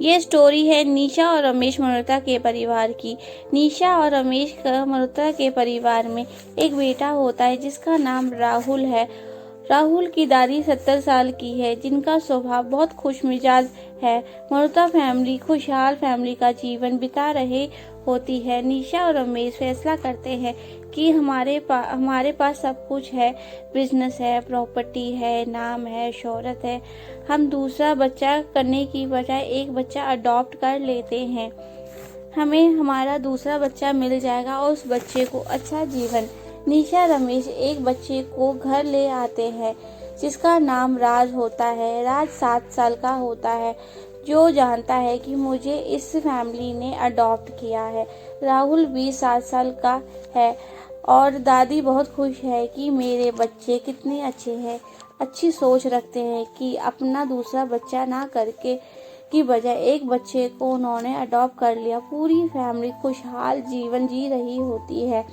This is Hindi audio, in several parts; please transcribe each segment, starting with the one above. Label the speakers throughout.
Speaker 1: ये स्टोरी है निशा और रमेश मल्होत्रा के परिवार की। निशा और रमेश मल्होत्रा के परिवार में एक बेटा होता है जिसका नाम राहुल है। राहुल की दादी 70 साल की है, जिनका स्वभाव बहुत खुशमिजाज है। मल्होत्रा फैमिली खुशहाल फैमिली का जीवन बिता रहे होती है। निशा और रमेश फैसला करते हैं कि हमारे पास सब कुछ है, बिजनेस है, प्रॉपर्टी है, नाम है, शोहरत है। हम दूसरा बच्चा करने की बजाय एक बच्चा अडॉप्ट कर लेते हैं। हमें हमारा दूसरा बच्चा मिल जाएगा और उस बच्चे को अच्छा जीवन। निशा रमेश एक बच्चे को घर ले आते हैं जिसका नाम राज होता है। राज 7 साल का होता है, जो जानता है कि मुझे इस फैमिली ने अडॉप्ट किया है। राहुल भी 7 साल का है और दादी बहुत खुश है कि मेरे बच्चे कितने अच्छे हैं, अच्छी सोच रखते हैं कि अपना दूसरा बच्चा ना करके की बजाय एक बच्चे को उन्होंने अडॉप्ट कर लिया। पूरी फैमिली खुशहाल जीवन जी रही होती है।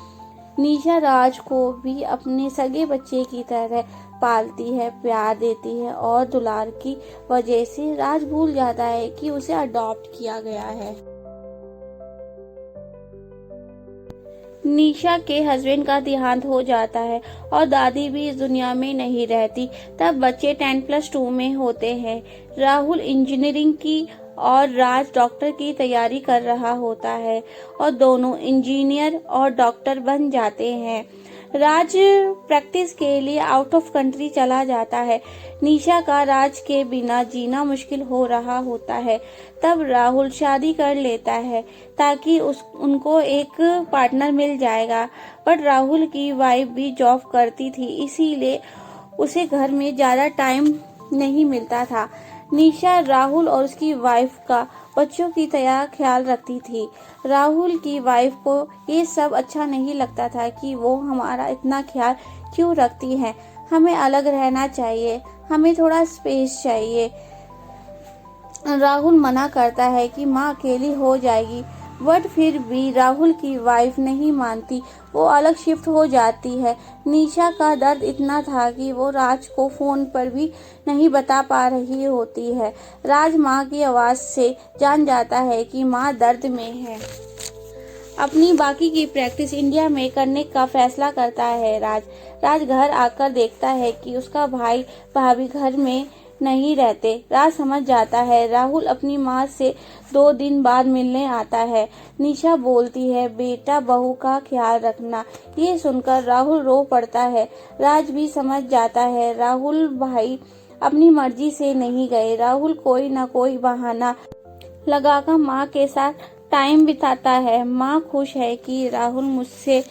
Speaker 1: निशा राज को भी अपने सगे बच्चे की तरह पालती है, प्यार देती है और दुलार की वजह से राज भूल जाता है कि उसे अडॉप्ट किया गया है। निशा के हस्बैंड का देहांत हो जाता है और दादी भी इस दुनिया में नहीं रहती। तब बच्चे 10+2 में होते हैं। राहुल इंजीनियरिंग की और राज डॉक्टर की तैयारी कर रहा होता है और दोनों इंजीनियर और डॉक्टर बन जाते हैं। राज प्रैक्टिस के लिए आउट ऑफ कंट्री चला जाता है। निशा का राज के बिना जीना मुश्किल हो रहा होता है। तब राहुल शादी कर लेता है ताकि उनको एक पार्टनर मिल जाएगा। बट राहुल की वाइफ भी जॉब करती थी, इसीलिए उसे घर में ज्यादा टाइम नहीं मिलता था। निशा राहुल और उसकी वाइफ का बच्चों की तरह ख्याल रखती थी। राहुल की वाइफ को ये सब अच्छा नहीं लगता था कि वो हमारा इतना ख्याल क्यों रखती है, हमें अलग रहना चाहिए, हमें थोड़ा स्पेस चाहिए। राहुल मना करता है कि माँ अकेली हो जाएगी, बट फिर भी राहुल की वाइफ नहीं मानती, वो अलग शिफ्ट हो जाती है। निशा का दर्द इतना था कि वो राज को फोन पर भी नहीं बता पा रही होती है। राज माँ की आवाज से जान जाता है कि माँ दर्द में है। अपनी बाकी की प्रैक्टिस इंडिया में करने का फैसला करता है। राज घर आकर देखता है कि उसका भाई भाभी घर में नहीं रहते। राज समझ जाता है। राहुल अपनी माँ से 2 दिन बाद मिलने आता है। निशा बोलती है, बेटा बहू का ख्याल रखना। ये सुनकर राहुल रो पड़ता है। राज भी समझ जाता है राहुल भाई अपनी मर्जी से नहीं गए। राहुल कोई ना कोई बहाना लगाकर माँ के साथ टाइम बिताता है। माँ खुश है कि राहुल मुझसे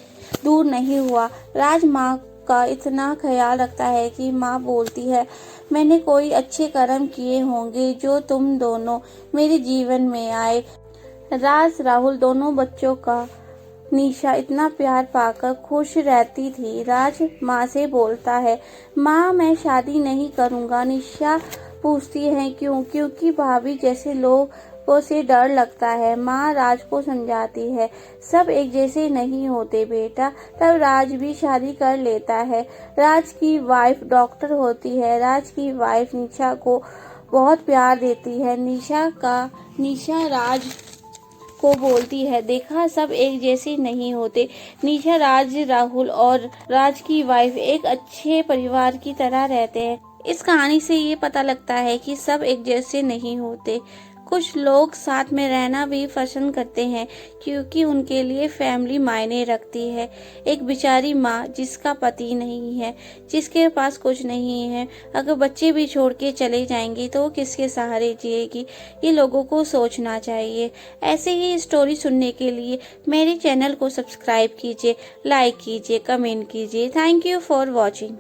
Speaker 1: दूर नहीं हुआ। राज माँ का इतना ख्याल रखता है कि माँ बोलती है, मैंने कोई अच्छे कर्म किए होंगे जो तुम दोनों मेरे जीवन में आए। राज राहुल दोनों बच्चों का निशा इतना प्यार पाकर खुश रहती थी। राज माँ से बोलता है, माँ मैं शादी नहीं करूँगा। निशा पूछती है क्यों? क्योंकि भाभी जैसे लोगों से डर लगता है। माँ राज को समझाती है, सब एक जैसे नहीं होते बेटा। तब राज भी शादी कर लेता है। राज की वाइफ डॉक्टर होती है। राज की वाइफ निशा को बहुत प्यार देती है। निशा राज को बोलती है, देखा सब एक जैसे नहीं होते। निशा राहुल और राज की वाइफ एक अच्छे परिवार की तरह रहते हैं। इस कहानी से ये पता लगता है कि सब एक जैसे नहीं होते। कुछ लोग साथ में रहना भी पसंद करते हैं क्योंकि उनके लिए फैमिली मायने रखती है। एक बेचारी माँ जिसका पति नहीं है, जिसके पास कुछ नहीं है, अगर बच्चे भी छोड़ के चले जाएंगे तो किसके सहारे जिएगी? ये लोगों को सोचना चाहिए। ऐसे ही स्टोरी सुनने के लिए मेरे चैनल को सब्सक्राइब कीजिए, लाइक कीजिए, कमेंट कीजिए। Thank you for watching.